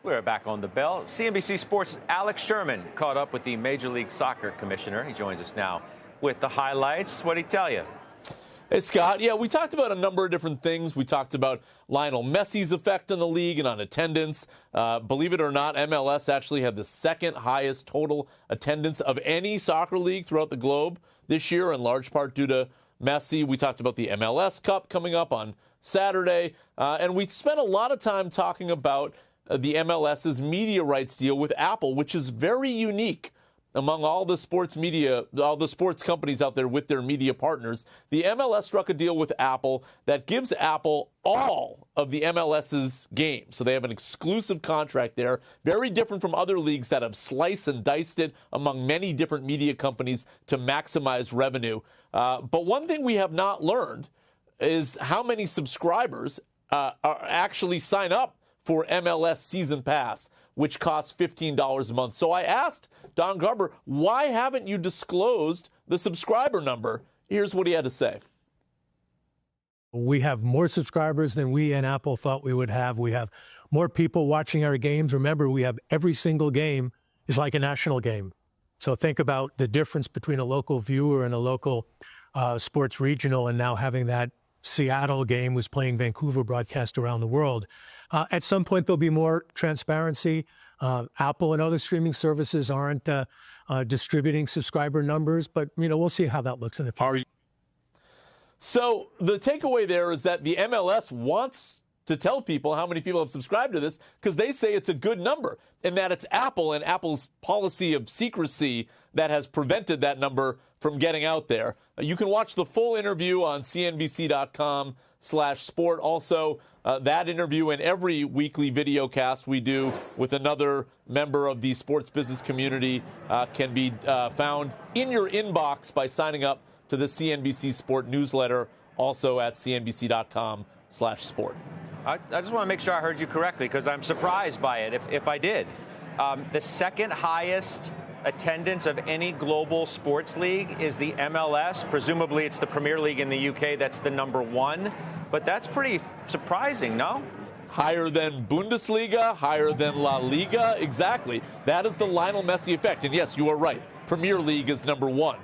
We're back on the bell. CNBC Sports' Alex Sherman caught up with the Major League Soccer Commissioner. He joins us now with the highlights. What'd he tell you? Hey, Scott. Yeah, we talked about a number of different things. We talked about Lionel Messi's effect on the league and on attendance. Believe it or not, MLS actually had the second highest total attendance of any soccer league throughout the globe this year, in large part due to Messi. We talked about the MLS Cup coming up on Saturday. And we spent a lot of time talking about the MLS's media rights deal with Apple, which is very unique among all the sports media, all the sports companies out there with their media partners. The MLS struck a deal with Apple that gives Apple all of the MLS's games. So they have an exclusive contract there, very different from other leagues that have sliced and diced it among many different media companies to maximize revenue. But one thing we have not learned is how many subscribers actually sign up for MLS Season Pass, which costs $15 a month. So I asked Don Garber, why haven't you disclosed the subscriber number? Here's what he had to say. We have more subscribers than we and Apple thought we would have. We have more people watching our games. Remember, we have every single game is like a national game. So think about the difference between a local viewer and a local sports regional, and now having that Seattle game was playing Vancouver broadcast around the world. At some point, there'll be more transparency. Apple and other streaming services aren't distributing subscriber numbers, but we'll see how that looks in the future. So the takeaway there is that the MLS wants to tell people how many people have subscribed to this because they say it's a good number, and that it's Apple and Apple's policy of secrecy that has prevented that number from getting out there. You can watch the full interview on cnbc.com/sport. Also, that interview and every weekly video cast we do with another member of the sports business community can be found in your inbox by signing up to the CNBC Sport newsletter, also at cnbc.com/sport. I just want to make sure I heard you correctly, because I'm surprised by it, if I did. The second highest attendance of any global sports league is the MLS. Presumably it's the Premier League in the UK that's the number one. But that's pretty surprising, no? Higher than Bundesliga, higher than La Liga. Exactly. That is the Lionel Messi effect. And yes, you are right. Premier League is number one.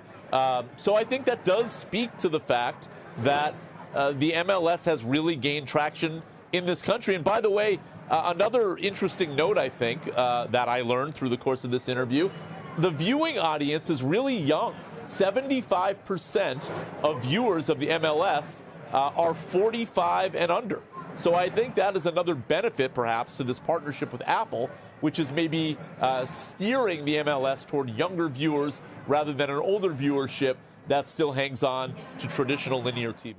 So I think that does speak to the fact that the MLS has really gained traction in this country. And by the way, another interesting note, I think, that I learned through the course of this interview, the viewing audience is really young. 75% of viewers of the MLS are 45 and under. So I think that is another benefit, perhaps, to this partnership with Apple, which is maybe steering the MLS toward younger viewers rather than an older viewership that still hangs on to traditional linear TV.